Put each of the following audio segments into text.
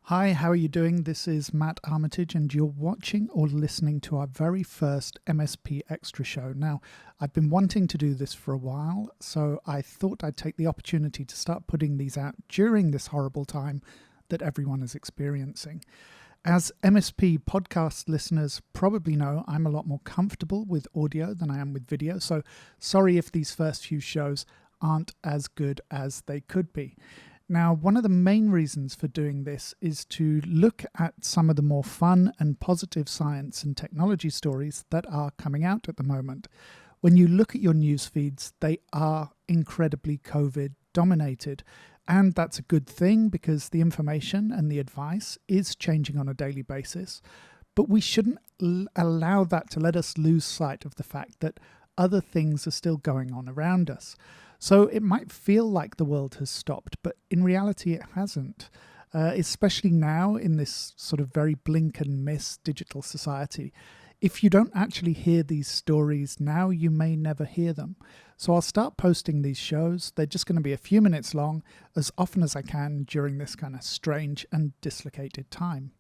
Hi, how are you doing? This is Matt Armitage, and you're watching or listening to our very first MSP Extra show. Now, I've been wanting to do this for a while, so I thought I'd take the opportunity to start putting these out during this horrible time that everyone is experiencing. As MSP podcast listeners probably know, I'm a lot more comfortable with audio than I am with video, so sorry if these first few shows aren't as good as they could be. Now, one of the main reasons for doing this is to look at some of the more fun and positive science and technology stories that are coming out at the moment. When you look at your news feeds, they are incredibly COVID dominated. And that's a good thing because the information and the advice is changing on a daily basis. But we shouldn't allow that to let us lose sight of the fact that other things are still going on around us. So it might feel like the world has stopped, but in reality it hasn't, especially now in this sort of very blink and miss digital society. If you don't actually hear these stories now, you may never hear them. So I'll start posting these shows. They're just going to be a few minutes long, as often as I can during this kind of strange and dislocated time.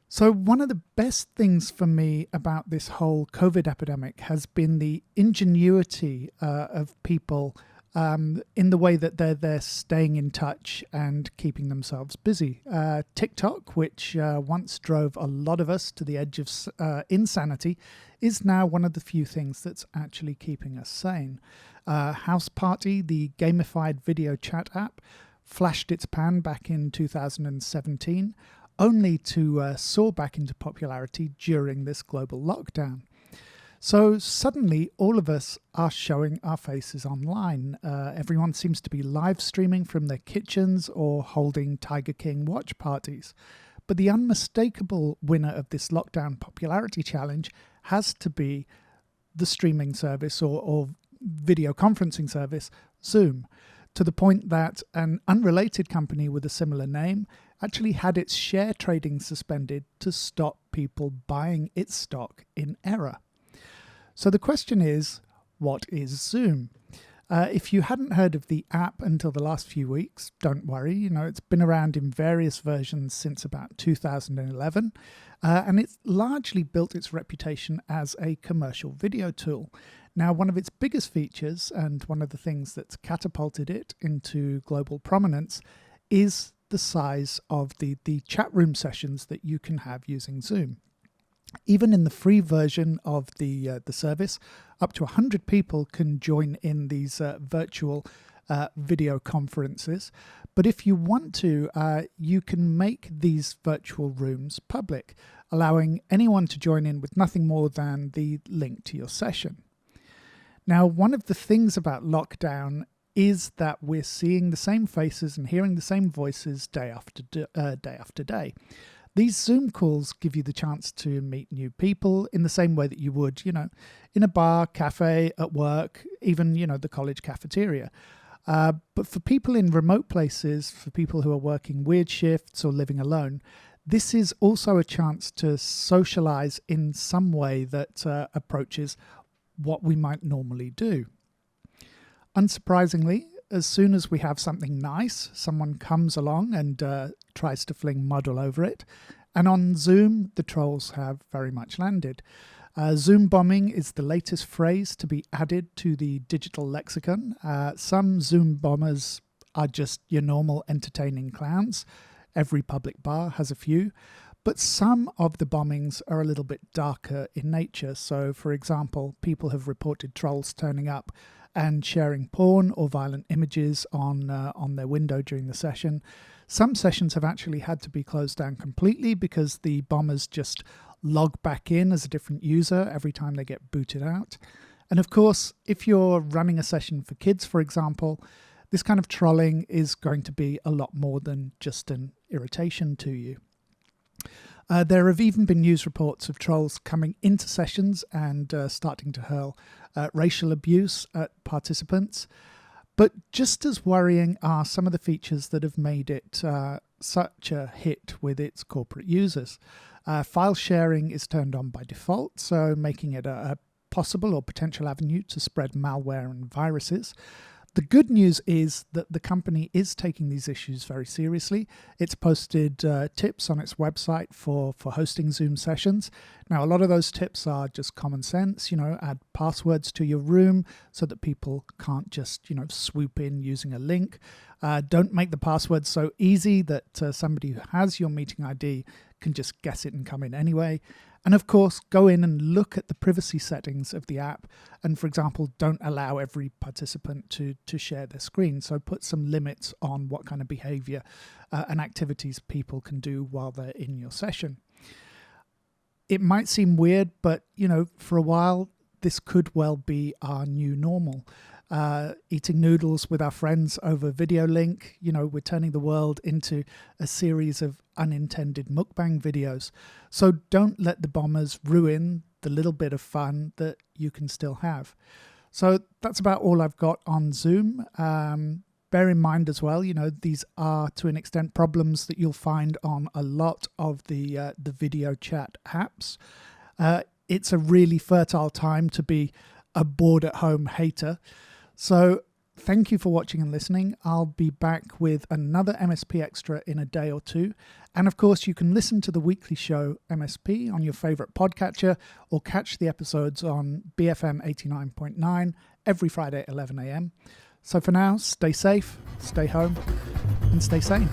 So one of the best things for me about this whole COVID epidemic has been the ingenuity of people in the way that they're staying in touch and keeping themselves busy. TikTok, which once drove a lot of us to the edge of insanity, is now one of the few things that's actually keeping us sane. House Party, the gamified video chat app, flashed its pan back in 2017, only to soar back into popularity during this global lockdown. So suddenly all of us are showing our faces online. Everyone seems to be live streaming from their kitchens or holding Tiger King watch parties. But the unmistakable winner of this lockdown popularity challenge has to be the streaming service or video conferencing service, Zoom, to the point that an unrelated company with a similar name actually had its share trading suspended to stop people buying its stock in error. So the question is, what is Zoom? If you hadn't heard of the app until the last few weeks, don't worry. It's been around in various versions since about 2011, and it's largely built its reputation as a commercial video tool. Now, one of its biggest features, and one of the things that's catapulted it into global prominence, is the size of the chat room sessions that you can have using Zoom. Even in the free version of the service, up to 100 people can join in these virtual video conferences. But if you want to, you can make these virtual rooms public, allowing anyone to join in with nothing more than the link to your session. Now, one of the things about lockdown is that we're seeing the same faces and hearing the same voices day after day. These Zoom calls give you the chance to meet new people in the same way that you would, in a bar, cafe, at work, even, the college cafeteria. But for people in remote places, for people who are working weird shifts or living alone, this is also a chance to socialize in some way that approaches what we might normally do. Unsurprisingly, as soon as we have something nice, someone comes along and tries to fling mud all over it. And on Zoom, the trolls have very much landed. ZoomBombing is the latest phrase to be added to the digital lexicon. Some Zoom bombers are just your normal entertaining clowns. Every public bar has a few. But some of the bombings are a little bit darker in nature. So, for example, people have reported trolls turning up and sharing porn or violent images on their window during the session. Some sessions have actually had to be closed down completely because the bombers just log back in as a different user every time they get booted out. And of course, if you're running a session for kids, for example, this kind of trolling is going to be a lot more than just an irritation to you. There have even been news reports of trolls coming into sessions and starting to hurl racial abuse at participants. But just as worrying are some of the features that have made it such a hit with its corporate users. File sharing is turned on by default, so making it a possible or potential avenue to spread malware and viruses. The good news is that the company is taking these issues very seriously. It's posted tips on its website for hosting Zoom sessions. Now, a lot of those tips are just common sense, add passwords to your room so that people can't just, swoop in using a link. Don't make the password so easy that somebody who has your meeting ID can just guess it and come in anyway. And of course, go in and look at the privacy settings of the app. And for example, don't allow every participant to share their screen. So put some limits on what kind of behavior and activities people can do while they're in your session. It might seem weird, but for a while, this could well be our new normal. Eating noodles with our friends over video link. We're turning the world into a series of unintended mukbang videos. So don't let the bombers ruin the little bit of fun that you can still have. So that's about all I've got on Zoom. Bear in mind as well, these are to an extent problems that you'll find on a lot of the video chat apps. It's a really fertile time to be a bored-at-home hater. So thank you for watching and listening. I'll be back with another MSP Extra in a day or two. And of course, you can listen to the weekly show MSP on your favorite podcatcher or catch the episodes on BFM 89.9 every Friday at 11 a.m. So for now, stay safe, stay home, and stay sane.